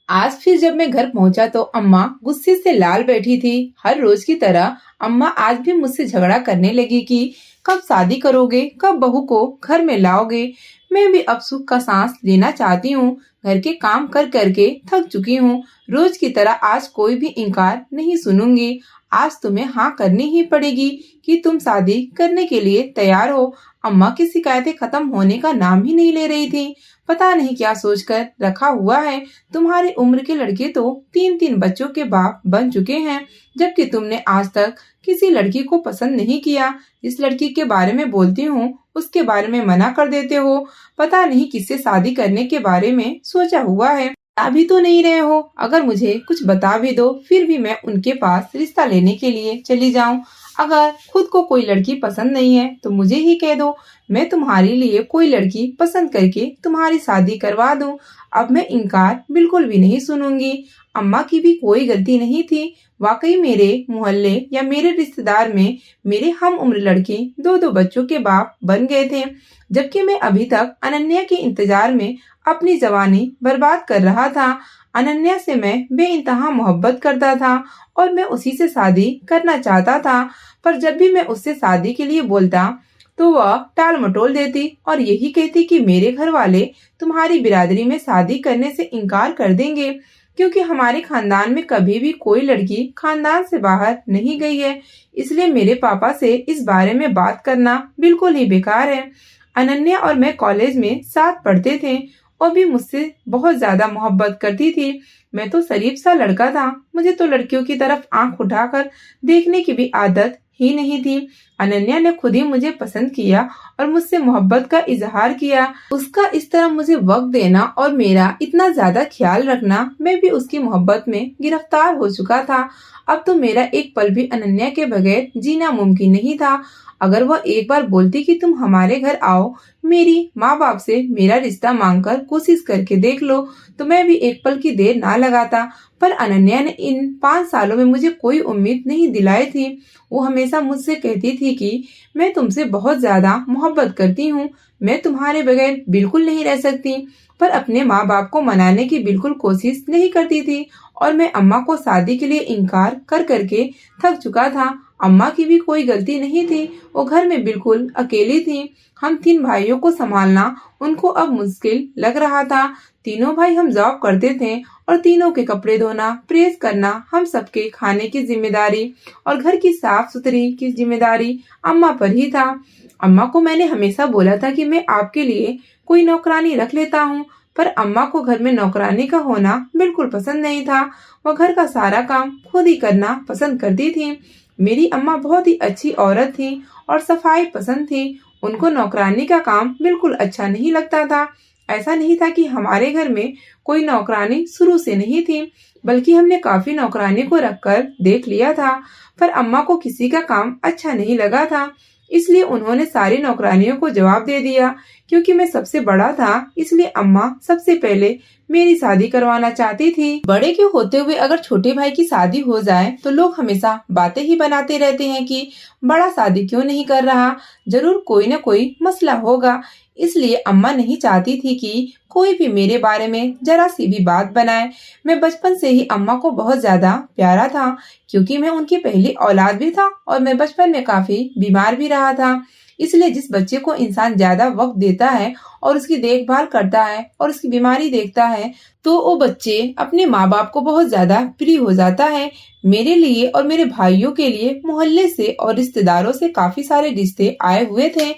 आज फिर जब मैं घर पहुंचा तो अम्मा गुस्से से लाल बैठी थी। हर रोज की तरह अम्मा आज भी मुझसे झगड़ा करने लगी कि कब शादी करोगे, कब बहू को घर में लाओगे। मैं भी अब सुख का सांस लेना चाहती हूँ। घर के काम कर करके थक चुकी हूँ। रोज की तरह आज कोई भी इनकार नहीं सुनूंगी। आज तुम्हें हाँ करनी ही पड़ेगी कि तुम शादी करने के लिए तैयार हो। अम्मा की शिकायतें खत्म होने का नाम ही नहीं ले रही थी। पता नहीं क्या सोचकर रखा हुआ है। तुम्हारी उम्र के लड़के तो 3-3 बच्चों के बाप बन चुके हैं, जबकि तुमने आज तक किसी लड़की को पसंद नहीं किया। जिस लड़की के बारे में बोलती हूँ उसके बारे में मना कर देते हो। पता नहीं किससे शादी करने के बारे में सोचा हुआ है। बता भी तो नहीं रहे हो। अगर मुझे कुछ बता भी दो फिर भी मैं उनके पास रिश्ता लेने के लिए चली जाऊं। अगर खुद को कोई लड़की पसंद नहीं है तो मुझे ही कह दो। मैं तुम्हारे लिए कोई लड़की पसंद करके तुम्हारी शादी करवा दूं। अब मैं इनकार बिल्कुल भी नहीं सुनूंगी। अम्मा की भी कोई गलती नहीं थी। वाकई मेरे मोहल्ले या मेरे रिश्तेदार में मेरे हम उम्र लड़के 2-2 बच्चों के बाप बन गए थे, जबकि मैं अभी तक अनन्या के इंतजार में अपनी जवानी बर्बाद कर रहा था। अनन्या से मैं बेइंतहा मोहब्बत करता था और मैं उसी से शादी करना चाहता था। पर जब भी मैं उससे शादी के लिए बोलता तो वह टाल मटोल देती और यही कहती कि मेरे घर वाले तुम्हारी बिरादरी में शादी करने से इनकार कर देंगे, क्योंकि हमारे खानदान में कभी भी कोई लड़की खानदान से बाहर नहीं गई है। इसलिए मेरे पापा से इस बारे में बात करना बिल्कुल ही बेकार है। अनन्या और मैं कॉलेज में साथ पढ़ते थे। वो भी मुझसे बहुत ज्यादा मोहब्बत करती थी। मैं तो शरीफ सा लड़का था। मुझे तो लड़कियों की तरफ आंख उठाकर देखने की भी आदत ही नहीं थी। अनन्या ने खुद ही मुझे पसंद किया और मुझसे मोहब्बत का इजहार किया। उसका इस तरह मुझे वक्त देना और मेरा इतना ज्यादा ख्याल रखना, मैं भी उसकी मोहब्बत में गिरफ्तार हो चुका था। अब तो मेरा एक पल भी अनन्या के बगैर जीना मुमकिन नहीं था। अगर वह एक बार बोलती कि तुम हमारे घर आओ, मेरी माँ बाप से मेरा रिश्ता मांगकर कोशिश करके देख लो, तो मैं भी एक पल की देर ना लगाता। पर अनन्या ने इन 5 सालों में मुझे कोई उम्मीद नहीं दिलाई थी। वो हमेशा मुझसे कहती थी कि मैं तुमसे बहुत ज्यादा मोहब्बत करती हूँ, मैं तुम्हारे बगैर बिल्कुल नहीं रह सकती। पर अपने माँ बाप को मनाने की बिल्कुल कोशिश नहीं करती थी और मैं अम्मा को शादी के लिए इनकार कर करके थक चुका था। अम्मा की भी कोई गलती नहीं थी। वो घर में बिल्कुल अकेली थी। हम 3 भाइयों को संभालना उनको अब मुश्किल लग रहा था। तीनों भाई हम जॉब करते थे और तीनों के कपड़े धोना, प्रेस करना, हम सबके खाने की जिम्मेदारी और घर की साफ सुथरी की जिम्मेदारी अम्मा पर ही था। अम्मा को मैंने हमेशा बोला था कि मैं आपके लिए कोई नौकरानी रख लेता हूँ, पर अम्मा को घर में नौकरानी का होना बिल्कुल पसंद नहीं था। वह घर का सारा काम खुद ही करना पसंद करती थी। मेरी अम्मा बहुत ही अच्छी औरत थी और सफाई पसंद थी। उनको नौकरानी का काम बिल्कुल अच्छा नहीं लगता था। ऐसा नहीं था कि हमारे घर में कोई नौकरानी शुरू से नहीं थी, बल्कि हमने काफी नौकरानी को रखकर देख लिया था। पर अम्मा को किसी का काम अच्छा नहीं लगा था, इसलिए उन्होंने सारी नौकरानियों को जवाब दे दिया। क्योंकि मैं सबसे बड़ा था, इसलिए अम्मा सबसे पहले मेरी शादी करवाना चाहती थी। बड़े के होते हुए अगर छोटे भाई की शादी हो जाए तो लोग हमेशा बातें ही बनाते रहते हैं कि बड़ा शादी क्यों नहीं कर रहा, जरूर कोई न कोई मसला होगा। इसलिए अम्मा नहीं चाहती थी कि कोई भी मेरे बारे में जरा सी भी बात बनाए। मैं बचपन से ही अम्मा को बहुत ज्यादा प्यारा था, क्योंकि मैं उनकी पहली औलाद भी था और मैं बचपन में काफी बीमार भी रहा था। इसलिए जिस बच्चे को इंसान ज्यादा वक्त देता है और उसकी देखभाल करता है और उसकी बीमारी देखता है, तो वो बच्चे अपने माँ बाप को बहुत ज्यादा प्रिय हो जाता है। मेरे लिए और मेरे भाइयों के लिए मोहल्ले से और रिश्तेदारों से काफी सारे रिश्ते आए हुए थे,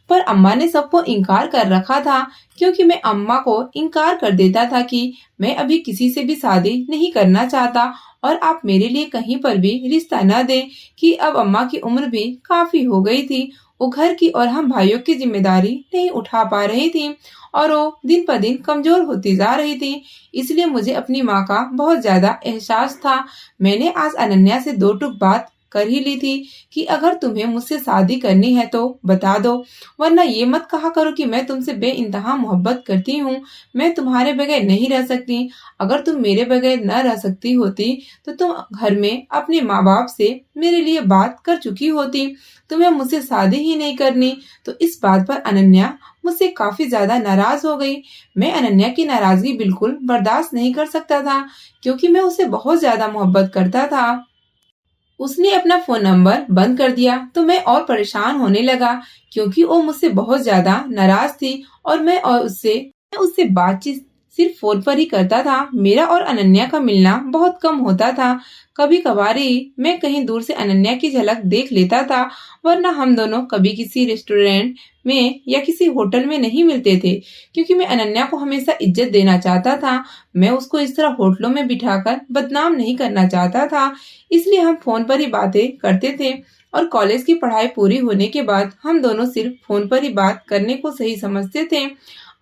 पर अम्मा ने सबको इनकार कर रखा था। क्योंकि मैं अम्मा को इनकार कर देता था कि मैं अभी किसी से भी शादी नहीं करना चाहता और आप मेरे लिए कहीं पर भी रिश्ता न दें, कि अब अम्मा की उम्र भी काफी हो गई थी। वो घर की और हम भाइयों की जिम्मेदारी नहीं उठा पा रही थी और वो दिन पर दिन कमजोर होती जा रही थी। इसलिए मुझे अपनी माँ का बहुत ज्यादा एहसास था। मैंने आज अनन्या से 2 टूक बात कर ही ली थी कि अगर तुम्हें मुझसे शादी करनी है तो बता दो, वरना ये मत कहा करो कि मैं तुमसे बेइंतहा मोहब्बत करती हूँ। मैं तुम्हारे बगैर नहीं रह सकती। अगर तुम मेरे बगैर न रह सकती होती तो तुम घर में अपने माँ बाप से मेरे लिए बात कर चुकी होती। तुम्हें मुझसे शादी ही नहीं करनी। तो इस बात पर अनन्या मुझसे काफी ज्यादा नाराज हो गई। मैं अनन्या की नाराजगी बिल्कुल बर्दाश्त नहीं कर सकता था, क्योंकि मैं उसे बहुत ज्यादा मोहब्बत करता था। उसने अपना फोन नंबर बंद कर दिया तो मैं और परेशान होने लगा, क्योंकि वो मुझसे बहुत ज्यादा नाराज थी और मैं उससे बातचीत सिर्फ फोन पर ही करता था। मेरा और अनन्या का मिलना बहुत कम होता था। कभी कभार ही मैं कहीं दूर से अनन्या की झलक देख लेता था, वरना हम दोनों कभी किसी रेस्टोरेंट में या किसी होटल में नहीं मिलते थे, क्योंकि मैं अनन्या को हमेशा इज्जत देना चाहता था। मैं उसको इस तरह होटलों में बिठाकर बदनाम नहीं करना चाहता था, इसलिए हम फोन पर ही बातें करते थे। और कॉलेज की पढ़ाई पूरी होने के बाद हम दोनों सिर्फ फोन पर ही बात करने को सही समझते थे।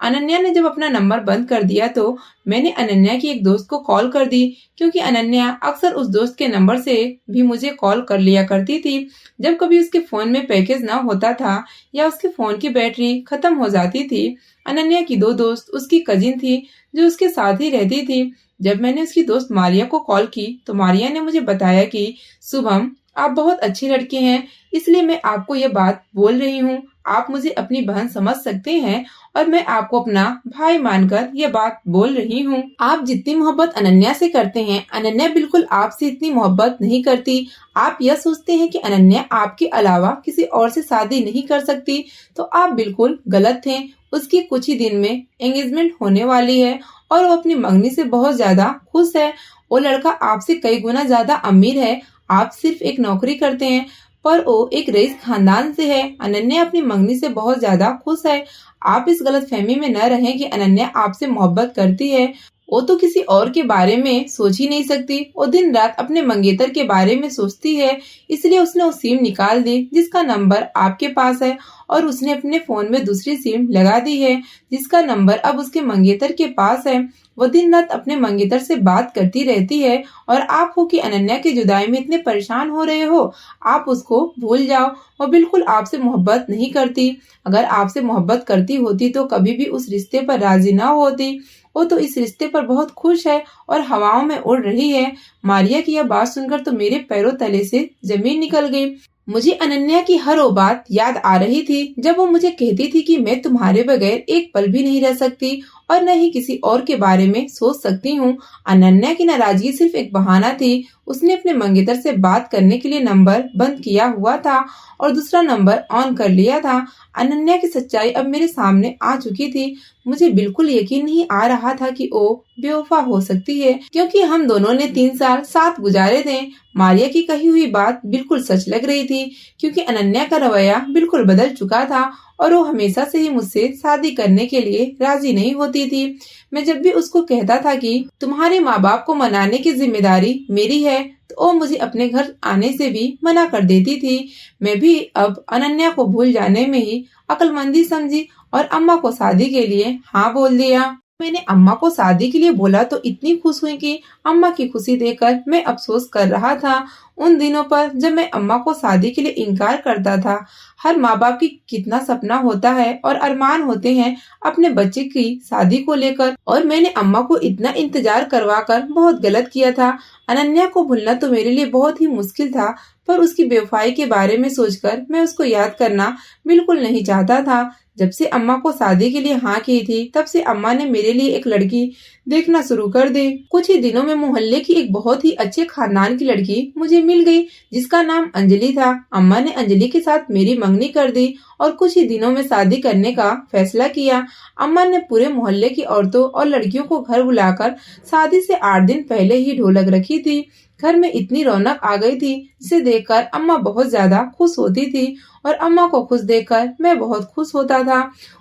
अनन्या ने जब अपना नंबर बंद कर दिया तो मैंने अनन्या की एक दोस्त को कॉल कर दी, क्योंकि अनन्या अक्सर उस दोस्त के नंबर से भी मुझे कॉल कर लिया करती थी। जब कभी उसके फोन में पैकेज ना होता था या उसके फोन की बैटरी खत्म हो जाती थी। अनन्या की दो दोस्त उसकी कजिन थी जो उसके साथ ही रहती थी। जब मैंने उसकी दोस्त मारिया को कॉल की तो मारिया ने मुझे बताया कि शुभम, आप बहुत अच्छी लड़के हैं, इसलिए मैं आपको ये बात बोल रही हूँ। आप मुझे अपनी बहन समझ सकते हैं और मैं आपको अपना भाई मानकर ये बात बोल रही हूँ। आप जितनी मोहब्बत अनन्या से करते हैं, अनन्या बिल्कुल आपसे इतनी मोहब्बत नहीं करती। आप यह सोचते हैं कि अनन्या आपके अलावा किसी और से शादी नहीं कर सकती, तो आप बिल्कुल गलत थे। उसकी कुछ ही दिन में एंगेजमेंट होने वाली है और वो अपनी मंगनी से बहुत ज्यादा खुश है। वो लड़का आपसे कई गुना ज्यादा अमीर है। आप सिर्फ एक नौकरी करते हैं, पर वो एक रईस खानदान से है। अनन्या अपनी मंगनी से बहुत ज्यादा खुश है। आप इस गलतफहमी में न रहें कि अनन्या आपसे मोहब्बत करती है। वो तो किसी और के बारे में सोच ही नहीं सकती। वो दिन रात अपने मंगेतर के बारे में सोचती है, इसलिए उसने वो सिम निकाल दी जिसका नंबर आपके पास है, और उसने अपने फोन में दूसरी सिम लगा दी है जिसका नंबर अब उसके मंगेतर के पास है। वो दिन रात अपने मंगेतर से बात करती रहती है, और आप हो कि अनन्या की जुदाई में इतने परेशान हो रहे हो। आप उसको भूल जाओ। वो बिल्कुल आपसे मोहब्बत नहीं करती। अगर आपसे मोहब्बत करती होती तो कभी भी उस रिश्ते पर राजी ना होती। वो तो इस रिश्ते पर बहुत खुश है और हवाओं में उड़ रही है। मारिया की यह बात सुनकर तो मेरे पैरों तले से जमीन निकल गई। मुझे अनन्या की हर वो बात याद आ रही थी जब वो मुझे कहती थी कि मैं तुम्हारे बगैर एक पल भी नहीं रह सकती और न ही किसी और के बारे में सोच सकती हूँ। अनन्या की नाराजगी सिर्फ एक बहाना थी। उसने अपने मंगेतर से बात करने के लिए नंबर बंद किया हुआ था और दूसरा नंबर ऑन कर लिया था। अनन्या की सच्चाई अब मेरे सामने आ चुकी थी। मुझे बिल्कुल यकीन नहीं आ रहा था कि वो बेवफा हो सकती है, क्योंकि हम दोनों ने 3 साल साथ गुजारे थे। मारिया की कही हुई बात बिल्कुल सच लग रही थी, क्योंकि अनन्या का रवैया बिल्कुल बदल चुका था और वो हमेशा से ही मुझसे शादी करने के लिए राजी नहीं होती थी। मैं जब भी उसको कहता था कि तुम्हारे माँ बाप को मनाने की जिम्मेदारी मेरी है, तो वो मुझे अपने घर आने से भी मना कर देती थी। मैं भी अब अनन्या को भूल जाने में ही अक्लमंदी समझी और अम्मा को शादी के लिए हाँ बोल दिया। मैंने अम्मा को शादी के लिए बोला तो इतनी खुश हुई कि अम्मा की खुशी देखकर मैं अफसोस कर रहा था उन दिनों पर जब मैं अम्मा को शादी के लिए इनकार करता था। हर माँ बाप की कितना सपना होता है और अरमान होते हैं अपने बच्चे की शादी को लेकर, और मैंने अम्मा को इतना इंतजार करवाकर बहुत गलत किया था। अनन्या को भूलना तो मेरे लिए बहुत ही मुश्किल था, पर उसकी बेवफाई के बारे में सोचकर मैं उसको याद करना बिल्कुल नहीं चाहता था। जब से अम्मा को शादी के लिए हाँ की थी, तब से अम्मा ने मेरे लिए एक लड़की देखना शुरू कर दी। कुछ ही दिनों में मोहल्ले की एक बहुत ही अच्छे खानदान की लड़की मुझे मिल गई जिसका नाम अंजलि था। अम्मा ने अंजलि के साथ मेरी मंगनी कर दी और कुछ ही दिनों में शादी करने का फैसला किया। अम्मा ने पूरे मोहल्ले की औरतों और लड़कियों को घर बुलाकर शादी से 8 दिन पहले ही ढोलक रखी थी। घर में इतनी रौनक आ गई थी जिसे देखकर अम्मा बहुत ज्यादा खुश होती थी और अम्मा को खुश देखकर मैं बहुत खुश होता था।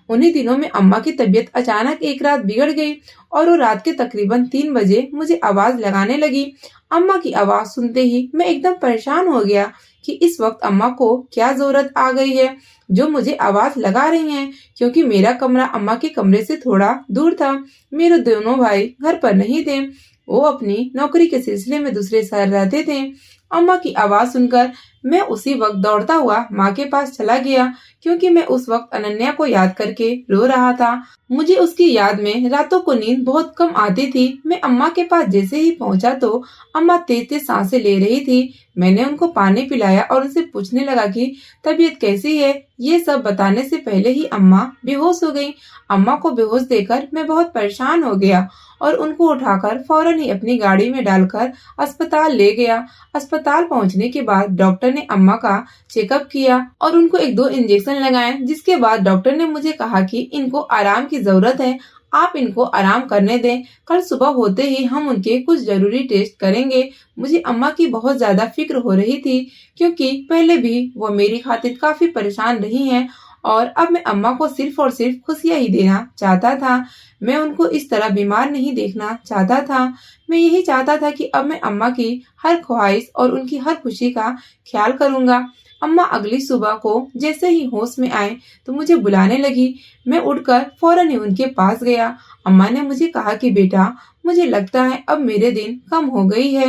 उन्हीं दिनों में अम्मा की तबीयत अचानक एक रात बिगड़ गई और वो रात के तकरीबन 3 बजे मुझे आवाज लगाने लगी। अम्मा की आवाज सुनते ही मैं एकदम परेशान हो गया कि इस वक्त अम्मा को क्या जरूरत आ गई है। जो मुझे आवाज लगा रही हैं, क्योंकि मेरा कमरा अम्मा के कमरे से थोड़ा दूर था। मेरे दोनों भाई घर पर नहीं थे, वो अपनी नौकरी के सिलसिले में दूसरे शहर रहते थे। अम्मा की आवाज सुनकर मैं उसी वक्त दौड़ता हुआ माँ के पास चला गया, क्योंकि मैं उस वक्त अनन्या को याद करके रो रहा था। मुझे उसकी याद में रातों को नींद बहुत कम आती थी। मैं अम्मा के पास जैसे ही पहुंचा तो अम्मा तेज तेज सांसें ले रही थी। मैंने उनको पानी पिलाया और उनसे पूछने लगा कि तबीयत कैसी है। ये सब बताने से पहले ही अम्मा बेहोश हो गई। अम्मा को बेहोश देखकर मैं बहुत परेशान हो गया और उनको उठाकर फौरन ही अपनी गाड़ी में डालकर अस्पताल ले गया। अस्पताल पहुंचने के बाद डॉक्टर ने अम्मा का चेकअप किया और उनको 1-2 इंजेक्शन लगाए, जिसके बाद डॉक्टर ने मुझे कहा कि इनको आराम की जरूरत है, आप इनको आराम करने दें। कल सुबह होते ही हम उनके कुछ जरूरी टेस्ट करेंगे। मुझे अम्मा की बहुत ज्यादा फिक्र हो रही थी, क्योंकि पहले भी वो मेरी खातिर काफी परेशान रही हैं और अब मैं अम्मा को सिर्फ और सिर्फ खुशियां ही देना चाहता था। मैं उनको इस तरह बीमार नहीं देखना चाहता था। मैं यही चाहता था कि अब मैं अम्मा की हर ख्वाहिश और उनकी हर खुशी का ख्याल करूंगा। अम्मा अगली सुबह को जैसे ही होश में आए तो मुझे बुलाने लगी। मैं उठकर फौरन ही उनके पास गया। अम्मा ने मुझे कहा कि बेटा, मुझे लगता है अब मेरे दिन कम हो गई है।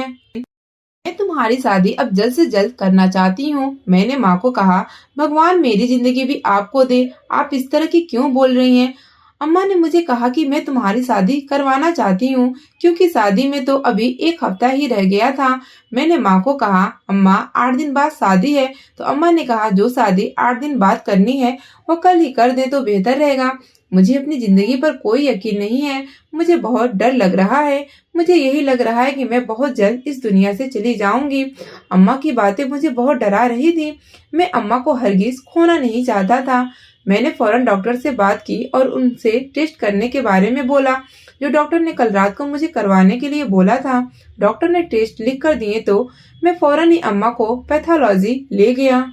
मैं तुम्हारी शादी अब जल्द से जल्द करना चाहती हूँ। मैंने माँ को कहा, भगवान मेरी जिंदगी भी आपको दे, आप इस तरह की क्यों बोल रही हैं। अम्मा ने मुझे कहा कि मैं तुम्हारी शादी करवाना चाहती हूँ, क्योंकि शादी में तो अभी 1 हफ्ता ही रह गया था। मैंने माँ को कहा, अम्मा 8 दिन बाद शादी है। तो अम्मा ने कहा, जो शादी 8 दिन बाद करनी है वो कल ही कर दे तो बेहतर रहेगा। मुझे अपनी जिंदगी पर कोई यकीन नहीं है। मुझे बहुत डर लग रहा है। मुझे यही लग रहा है कि मैं बहुत जल्द इस दुनिया से चली जाऊंगी। अम्मा की बातें मुझे बहुत डरा रही थी। मैं अम्मा को हरगिज खोना नहीं चाहता था। मैंने फौरन डॉक्टर से बात की और उनसे टेस्ट करने के बारे में बोला, जो डॉक्टर ने कल रात को मुझे करवाने के लिए बोला था। डॉक्टर ने टेस्ट लिख कर दिए तो मैं फौरन ही अम्मा को पैथोलॉजी ले गया।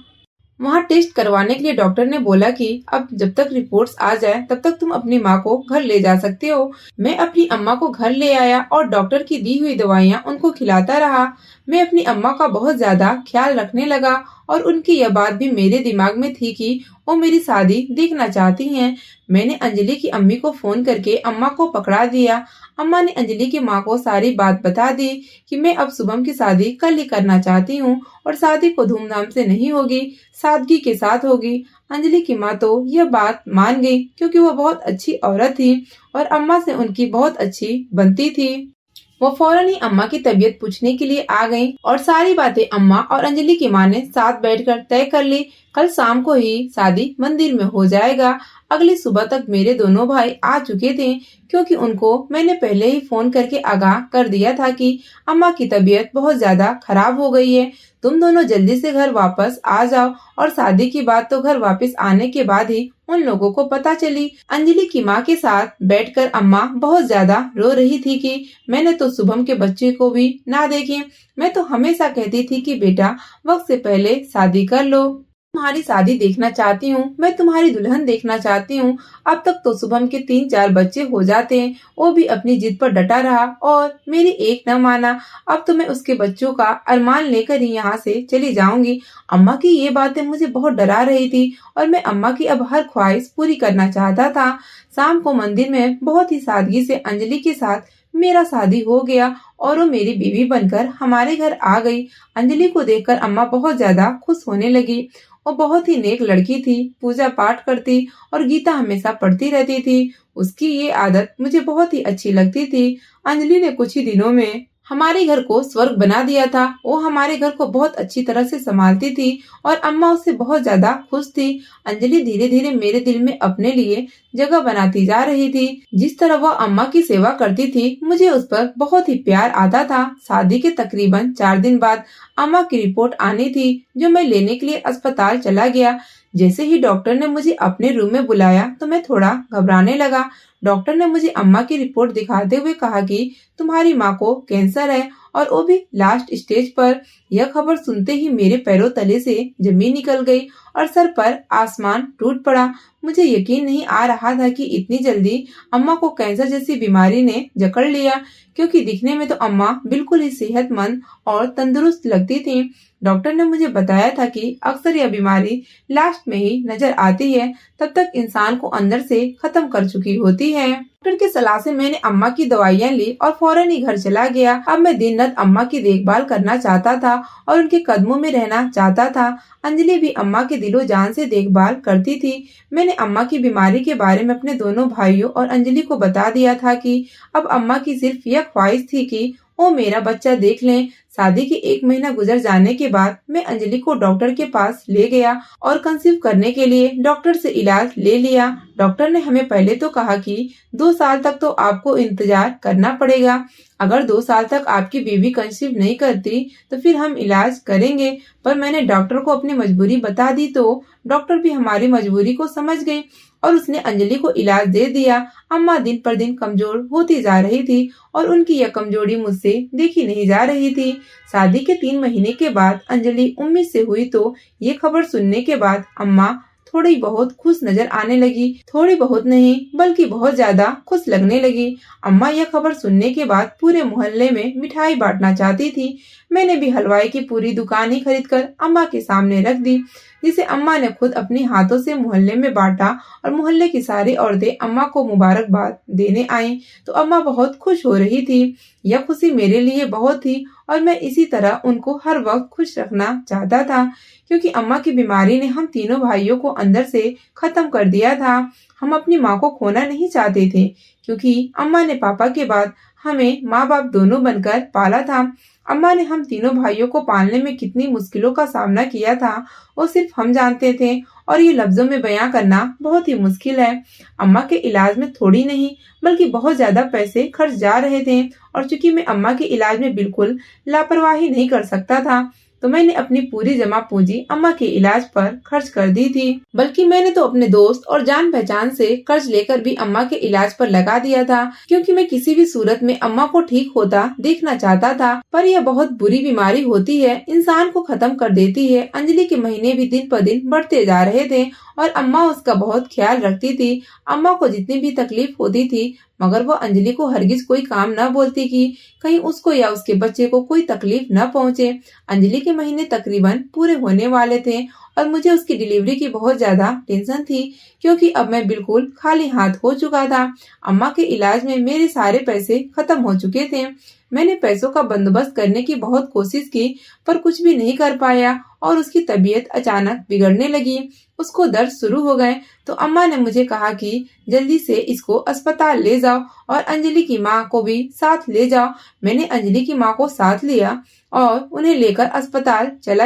वहाँ टेस्ट करवाने के लिए डॉक्टर ने बोला कि अब जब तक रिपोर्ट्स आ जाए तब तक तुम अपनी माँ को घर ले जा सकते हो। मैं अपनी अम्मा को घर ले आया और डॉक्टर की दी हुई दवाइयाँ उनको खिलाता रहा। मैं अपनी अम्मा का बहुत ज्यादा ख्याल रखने लगा और उनकी यह बात भी मेरे दिमाग में थी कि वो मेरी शादी देखना चाहती हैं। मैंने अंजलि की अम्मी को फोन करके अम्मा को पकड़ा दिया। अम्मा ने अंजलि की माँ को सारी बात बता दी कि मैं अब शुभम की शादी कल ही करना चाहती हूँ और शादी को धूमधाम से नहीं होगी, सादगी के साथ होगी। अंजलि की माँ तो यह बात मान गई, क्योंकि वो बहुत अच्छी औरत थी और अम्मा से उनकी बहुत अच्छी बनती थी। वो फौरन ही अम्मा की तबीयत पूछने के लिए आ गई और सारी बातें अम्मा और अंजलि की माँ ने साथ बैठकर तय कर ली। कल शाम को ही शादी मंदिर में हो जाएगा। अगली सुबह तक मेरे दोनों भाई आ चुके थे, क्योंकि उनको मैंने पहले ही फोन करके आगाह कर दिया था कि अम्मा की तबीयत बहुत ज्यादा खराब हो गई है। तुम दोनों जल्दी से घर वापस आ जाओ। और शादी की बात तो घर वापस आने के बाद ही उन लोगों को पता चली। अंजलि की माँ के साथ बैठकर अम्मा बहुत ज्यादा रो रही थी कि मैंने तो शुभम के बच्चे को भी ना देखे। मैं तो हमेशा कहती थी कि बेटा, वक्त से पहले शादी कर लो। तुम्हारी शादी देखना चाहती हूँ, मैं तुम्हारी दुल्हन देखना चाहती हूँ। अब तक तो शुभम के 3-4 बच्चे हो जाते हैं। वो भी अपनी जिद पर डटा रहा और मेरी एक न माना। अब तो मैं उसके बच्चों का अरमान लेकर ही यहाँ से चली जाऊंगी। अम्मा की ये बातें मुझे बहुत डरा रही थी और मैं अम्मा की अब हर ख्वाहिश पूरी करना चाहता था। शाम को मंदिर में बहुत ही सादगी से अंजलि के साथ मेरा शादी हो गया और वो मेरी बीवी बनकर हमारे घर आ गई। अंजलि को देखकर अम्मा बहुत ज्यादा खुश होने लगी। वो बहुत ही नेक लड़की थी, पूजा पाठ करती और गीता हमेशा पढ़ती रहती थी। उसकी ये आदत मुझे बहुत ही अच्छी लगती थी। अंजलि ने कुछ ही दिनों में हमारे घर को स्वर्ग बना दिया था। वो हमारे घर को बहुत अच्छी तरह से संभालती थी और अम्मा उससे बहुत ज्यादा खुश थी। अंजलि धीरे धीरे मेरे दिल में अपने लिए जगह बनाती जा रही थी। जिस तरह वह अम्मा की सेवा करती थी, मुझे उस पर बहुत ही प्यार आता था। शादी के तकरीबन 4 दिन बाद अम्मा की रिपोर्ट आनी थी, जो मैं लेने के लिए अस्पताल चला गया। जैसे ही डॉक्टर ने मुझे अपने रूम में बुलाया तो मैं थोड़ा घबराने लगा। डॉक्टर ने मुझे अम्मा की रिपोर्ट दिखाते हुए कहा कि तुम्हारी माँ को कैंसर है और वो भी लास्ट स्टेज पर। यह खबर सुनते ही मेरे पैरों तले से जमीन निकल गई और सर पर आसमान टूट पड़ा। मुझे यकीन नहीं आ रहा था कि इतनी जल्दी अम्मा को कैंसर जैसी बीमारी ने जकड़ लिया, क्योंकि दिखने में तो अम्मा बिल्कुल ही सेहतमंद और तंदुरुस्त लगती थी। डॉक्टर ने मुझे बताया था कि अक्सर यह बीमारी लास्ट में ही नजर आती है, तब तक इंसान को अंदर से खत्म कर चुकी होती है। डॉक्टर की सलाह से मैंने अम्मा की दवाइयाँ ली और फौरन ही घर चला गया। अब मैं दिन रात अम्मा की देखभाल करना चाहता था और उनके कदमों में रहना चाहता था। अंजलि भी अम्मा के दिलो जान से देखभाल करती थी। मैंने अम्मा की बीमारी के बारे में अपने दोनों भाइयों और अंजलि को बता दिया था कि अब अम्मा की सिर्फ यह ख्वाहिश थी कि वो मेरा बच्चा देख लें। शादी के 1 महीना गुजर जाने के बाद मैं अंजलि को डॉक्टर के पास ले गया और कंसीव करने के लिए डॉक्टर से इलाज ले लिया। डॉक्टर ने हमें पहले तो कहा कि 2 साल तक तो आपको इंतजार करना पड़ेगा। अगर 2 साल तक आपकी बीवी कंसीव नहीं करती तो फिर हम इलाज करेंगे। पर मैंने डॉक्टर को अपनी मजबूरी बता दी तो डॉक्टर भी हमारी मजबूरी को समझ गई और उसने अंजलि को इलाज दे दिया। अम्मा दिन पर दिन कमजोर होती जा रही थी और उनकी यह कमजोरी मुझसे देखी नहीं जा रही थी। शादी के 3 महीने के बाद अंजलि उम्मीद से हुई तो ये खबर सुनने के बाद अम्मा थोड़ी बहुत खुश नजर आने लगी। थोड़ी बहुत नहीं बल्कि बहुत ज्यादा खुश लगने लगी। अम्मा यह खबर सुनने के बाद पूरे मोहल्ले में मिठाई बांटना चाहती थी। मैंने भी हलवाई की पूरी दुकान ही खरीद कर अम्मा के सामने रख दी, जिसे अम्मा ने खुद अपने हाथों से मोहल्ले में बांटा और मोहल्ले की सारी औरतें अम्मा को मुबारकबाद देने आईं तो अम्मा बहुत खुश हो रही थी। यह खुशी मेरे लिए बहुत थी और मैं इसी तरह उनको हर वक्त खुश रखना चाहता था, क्योंकि अम्मा की बीमारी ने हम तीनों भाइयों को अंदर से खत्म कर दिया था। हम अपनी माँ को खोना नहीं चाहते थे, क्योंकि अम्मा ने पापा के बाद हमें माँ बाप दोनों बनकर पाला था। अम्मा ने हम तीनों भाइयों को पालने में कितनी मुश्किलों का सामना किया था वो सिर्फ हम जानते थे और ये लफ्जों में बयां करना बहुत ही मुश्किल है। अम्मा के इलाज में थोड़ी नहीं बल्कि बहुत ज्यादा पैसे खर्च जा रहे थे और चूंकि मैं अम्मा के इलाज में बिल्कुल लापरवाही नहीं कर सकता था तो मैंने अपनी पूरी जमा पूंजी अम्मा के इलाज पर खर्च कर दी थी। बल्कि मैंने तो अपने दोस्त और जान पहचान से कर्ज लेकर भी अम्मा के इलाज पर लगा दिया था, क्योंकि मैं किसी भी सूरत में अम्मा को ठीक होता देखना चाहता था। पर यह बहुत बुरी बीमारी होती है, इंसान को खत्म कर देती है। अंजलि के महीने भी दिन पर दिन बढ़ते जा रहे थे और अम्मा उसका बहुत ख्याल रखती थी। अम्मा को जितनी भी तकलीफ होती थी मगर वो अंजलि को हरगिज कोई काम न बोलती कि कहीं उसको या उसके बच्चे को कोई तकलीफ न पहुंचे। अंजलि के महीने तकरीबन पूरे होने वाले थे और मुझे उसकी डिलीवरी की बहुत ज्यादा टेंशन थी, क्योंकि अब मैं बिल्कुल खाली हाथ हो चुका था। अम्मा के इलाज में मेरे सारे पैसे खत्म हो चुके थे। मैंने पैसों का बंदोबस्त करने की बहुत कोशिश की पर कुछ भी नहीं कर पाया और उसकी तबीयत अचानक बिगड़ने लगी। उसको दर्द शुरू हो गए तो अम्मा ने मुझे कहा कि जल्दी से इसको अस्पताल ले जाओ और अंजलि की माँ को भी साथ ले जाओ। मैंने अंजलि की माँ को साथ लिया और उन्हें लेकर अस्पताल चला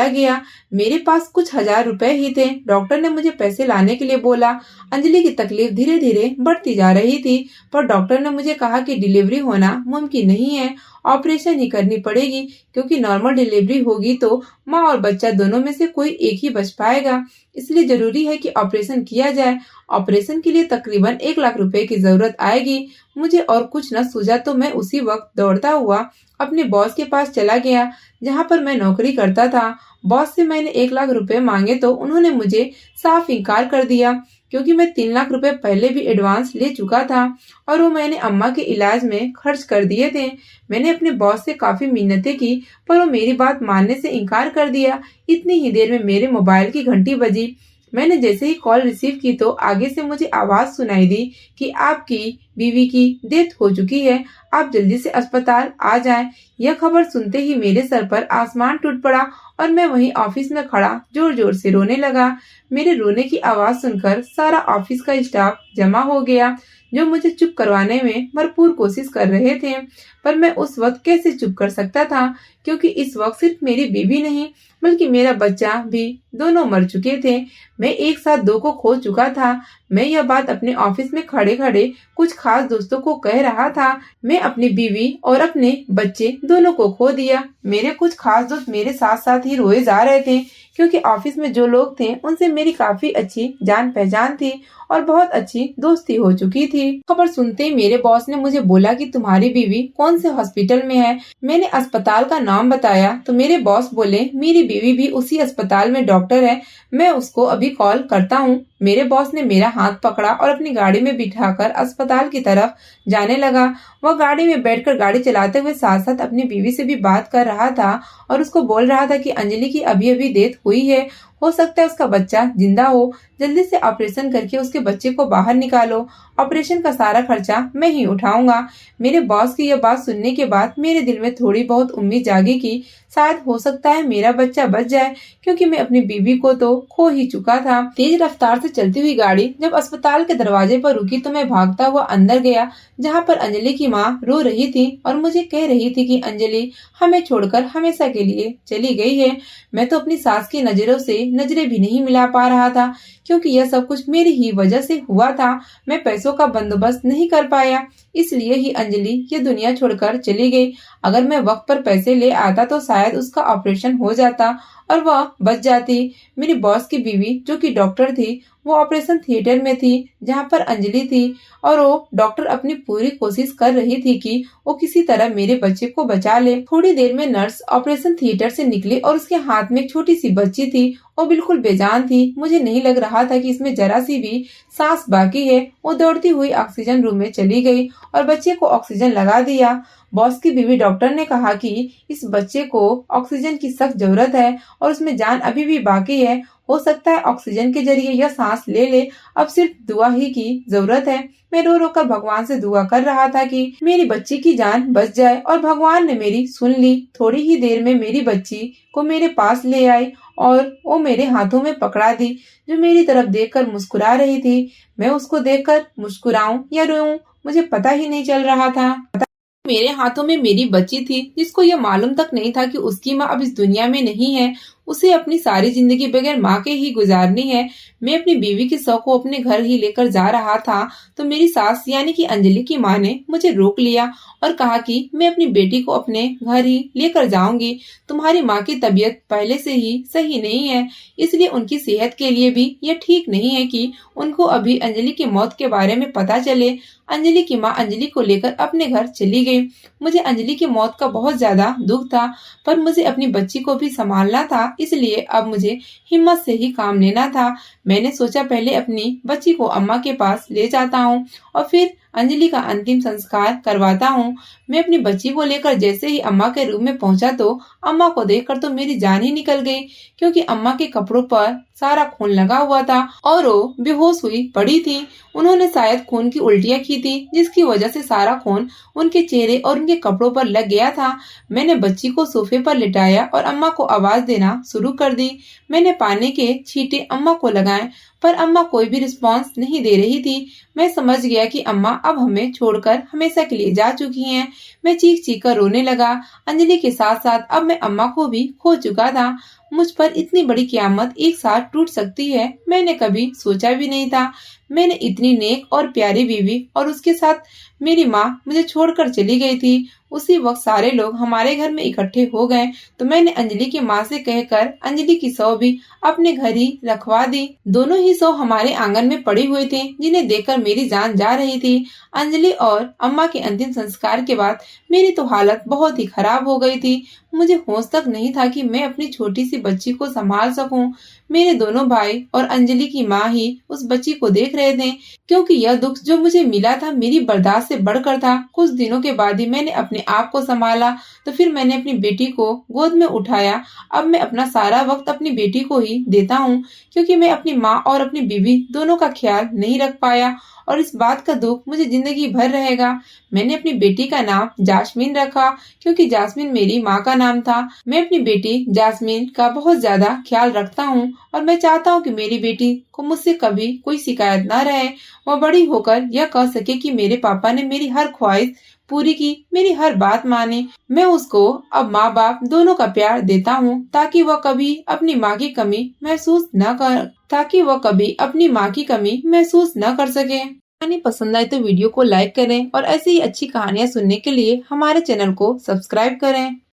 गया। मेरे पास कुछ 1000 रुपए ही थे। डॉक्टर ने मुझे पैसे लाने के लिए बोला। अंजलि की तकलीफ धीरे धीरे बढ़ती जा रही थी पर डॉक्टर ने मुझे कहा कि डिलीवरी होना मुमकिन नहीं है, ऑपरेशन ही करनी पड़ेगी, क्योंकि नॉर्मल डिलीवरी होगी तो माँ और बच्चा दोनों में से कोई एक ही बच पाएगा, इसलिए जरूरी है कि ऑपरेशन किया जाए। ऑपरेशन के लिए तकरीबन 1 लाख रुपए की जरूरत आएगी। मुझे और कुछ न सूझा तो मैं उसी वक्त दौड़ता हुआ अपने बॉस के पास चला गया जहाँ पर मैं नौकरी करता था। बॉस से मैंने 1 लाख रुपए मांगे तो उन्होंने मुझे साफ इनकार कर दिया, क्योंकि मैं 3 लाख रुपए पहले भी एडवांस ले चुका था और वो मैंने अम्मा के इलाज में खर्च कर दिए थे। मैंने अपने बॉस से काफी मिन्नतें की पर वो मेरी बात मानने से इनकार कर दिया। इतनी ही देर में मेरे मोबाइल की घंटी बजी। मैंने जैसे ही कॉल रिसीव की तो आगे से मुझे आवाज सुनाई दी कि आपकी बीवी की डेथ हो चुकी है, आप जल्दी से अस्पताल आ जाएं। यह खबर सुनते ही मेरे सर पर आसमान टूट पड़ा और मैं वहीं ऑफिस में खड़ा जोर जोर से रोने लगा। मेरे रोने की आवाज सुनकर सारा ऑफिस का स्टाफ जमा हो गया, जो मुझे चुप करवाने में भरपूर कोशिश कर रहे थे, पर मैं उस वक्त कैसे चुप कर सकता था, क्योंकि इस वक्त सिर्फ मेरी बीवी नहीं बल्कि मेरा बच्चा भी दोनों मर चुके थे। मैं एक साथ दो को खो चुका था। मैं यह बात अपने ऑफिस में खड़े खड़े कुछ खास दोस्तों को कह रहा था। मैं अपनी बीवी और अपने बच्चे दोनों को खो दिया। मेरे कुछ खास दोस्त मेरे साथ साथ ही रोए जा रहे थे, क्योंकि ऑफिस में जो लोग थे उनसे मेरी काफी अच्छी जान पहचान थी और बहुत अच्छी दोस्ती हो चुकी थी। खबर सुनते ही मेरे बॉस ने मुझे बोला कि तुम्हारी बीवी कौन से हॉस्पिटल में है। मैंने अस्पताल का नाम बताया तो मेरे बॉस बोले मेरी बीवी भी उसी अस्पताल में डॉक्टर है, मैं उसको अभी कॉल करता हूँ। मेरे बॉस ने मेरा हाथ पकड़ा और अपनी गाड़ी में बिठाकर अस्पताल की तरफ जाने लगा। वह गाड़ी में बैठकर गाड़ी चलाते हुए साथ साथ अपनी बीवी से भी बात कर रहा था और उसको बोल रहा था कि अंजलि की अभी अभी डेथ हुई है, हो सकता है उसका बच्चा जिंदा हो, जल्दी से ऑपरेशन करके उसके बच्चे को बाहर निकालो, ऑपरेशन का सारा खर्चा मैं ही उठाऊंगा। मेरे बॉस की यह बात सुनने के बाद मेरे दिल में थोड़ी बहुत उम्मीद जागी कि शायद हो सकता है मेरा बच्चा बच जाए, क्योंकि मैं अपनी बीवी को तो खो ही चुका था। तेज रफ्तार से चलती हुई गाड़ी जब अस्पताल के दरवाजे पर रुकी तो मैं भागता हुआ अंदर गया, जहाँ पर अंजलि की माँ रो रही थी और मुझे कह रही थी कि अंजलि हमें छोड़कर हमेशा के लिए चली गई है। मैं तो अपनी सास की नजरों से नजरें भी नहीं मिला पा रहा था, क्योंकि यह सब कुछ मेरी ही वजह से हुआ था। मैं पैसों का बंदोबस्त नहीं कर पाया, इसलिए ही अंजलि ये दुनिया छोड़कर चली गई। अगर मैं वक्त पर पैसे ले आता तो शायद उसका ऑपरेशन हो जाता और वह बच जाती। मेरी बॉस की बीवी जो कि डॉक्टर थी, वो ऑपरेशन थिएटर में थी जहाँ पर अंजलि थी, और वो डॉक्टर अपनी पूरी कोशिश कर रही थी कि वो किसी तरह मेरे बच्चे को बचा ले। थोड़ी देर में नर्स ऑपरेशन थिएटर से निकली और उसके हाथ में एक छोटी सी बच्ची थी। वो बिल्कुल बेजान थी। मुझे नहीं लग रहा था कि इसमें जरा सी भी सांस बाकी है। वो दौड़ती हुई ऑक्सीजन रूम में चली गई और बच्चे को ऑक्सीजन लगा दिया। बॉस की बीवी डॉक्टर ने कहा कि इस बच्चे को ऑक्सीजन की सख्त जरूरत है और उसमें जान अभी भी बाकी है। हो सकता है ऑक्सीजन के जरिए यह सांस ले ले, अब सिर्फ दुआ ही की जरूरत है। मैं रो रो कर भगवान से दुआ कर रहा था कि मेरी बच्ची की जान बच जाए, और भगवान ने मेरी सुन ली। थोड़ी ही देर में मेरी बच्ची को मेरे पास ले आई और वो मेरे हाथों में पकड़ा दी, जो मेरी तरफ देखकर मुस्कुरा रही थी। मैं उसको देखकर मुस्कुराऊं या रोऊं मुझे पता ही नहीं चल रहा था। मेरे हाथों में मेरी बच्ची थी, जिसको यह मालूम तक नहीं था कि उसकी माँ अब इस दुनिया में नहीं है। उसे अपनी सारी जिंदगी बगैर माँ के ही गुजारनी है। मैं अपनी बीवी के शव को अपने घर ही लेकर जा रहा था तो मेरी सास यानी कि अंजलि की माँ ने मुझे रोक लिया और कहा कि मैं अपनी बेटी को अपने घर ही लेकर जाऊंगी। तुम्हारी माँ की तबीयत पहले से ही सही नहीं है, इसलिए उनकी सेहत के लिए भी यह ठीक नहीं है कि उनको अभी अंजलि की मौत के बारे में पता चले। अंजलि की माँ अंजलि को लेकर अपने घर चली गई। मुझे अंजलि की मौत का बहुत ज्यादा दुख था, पर मुझे अपनी बच्ची को भी संभालना था, इसलिए अब मुझे हिम्मत से ही काम लेना था। मैंने सोचा पहले अपनी बच्ची को अम्मा के पास ले जाता हूँ और फिर अंजलि का अंतिम संस्कार करवाता हूँ। मैं अपनी बच्ची को लेकर जैसे ही अम्मा के रूम में पहुंचा तो अम्मा को देखकर तो मेरी जान ही निकल गई, क्योंकि अम्मा के कपड़ों पर सारा खून लगा हुआ था और वो बेहोश हुई पड़ी थी। उन्होंने शायद खून की उल्टियां की थी, जिसकी वजह से सारा खून उनके चेहरे और उनके कपड़ों पर लग गया था। मैंने बच्ची को सोफे पर लिटाया और अम्मा को आवाज देना शुरू कर दी। मैंने पानी के छींटे अम्मा को लगाए, पर अम्मा कोई भी रिस्पांस नहीं दे रही थी। मैं समझ गया कि अम्मा अब हमें छोड़कर हमेशा के लिए जा चुकी हैं। मैं चीख चीख कर रोने लगा। अंजलि के साथ साथ अब मैं अम्मा को भी खो चुका था। मुझ पर इतनी बड़ी क़यामत एक साथ टूट सकती है, मैंने कभी सोचा भी नहीं था। मैंने इतनी नेक और प्यारी बीवी और उसके साथ मेरी माँ मुझे छोड़कर चली गई थी। उसी वक्त सारे लोग हमारे घर में इकट्ठे हो गए तो मैंने अंजलि की माँ से कहकर अंजलि की शव भी अपने घर ही रखवा दी। दोनों ही शव हमारे आंगन में पड़ी हुए थे, जिन्हें देखकर मेरी जान जा रही थी। अंजलि और अम्मा के अंतिम संस्कार के बाद मेरी तो हालत बहुत ही खराब हो गई थी। मुझे होश तक नहीं था कि मैं अपनी छोटी सी बच्ची को संभाल सकूं। मेरे दोनों भाई और अंजलि की माँ ही उस बच्ची को देख रहे थे, क्योंकि यह दुख जो मुझे मिला था मेरी बर्दाश्त से बढ़कर था। कुछ दिनों के बाद ही मैंने अपने आप को संभाला, तो फिर मैंने अपनी बेटी को गोद में उठाया। अब मैं अपना सारा वक्त अपनी बेटी को ही देता हूँ, क्योंकि मैं अपनी माँ और अपनी बीवी दोनों का ख्याल नहीं रख पाया और इस बात का दुख मुझे जिंदगी भर रहेगा। मैंने अपनी बेटी का नाम जास्मीन रखा, क्योंकि जास्मीन मेरी माँ का नाम था। मैं अपनी बेटी जास्मीन का बहुत ज्यादा ख्याल रखता हूँ और मैं चाहता हूँ कि मेरी बेटी को मुझसे कभी कोई शिकायत न रहे। वह बड़ी होकर यह कह सके कि मेरे पापा ने मेरी हर ख्वाहिश पूरी की मेरी हर बात माने। मैं उसको अब माँ बाप दोनों का प्यार देता हूँ ताकि वह कभी अपनी माँ की कमी महसूस न कर सके। कहानी पसंद आए तो वीडियो को लाइक करें और ऐसी ही अच्छी कहानियाँ सुनने के लिए हमारे चैनल को सब्सक्राइब करें।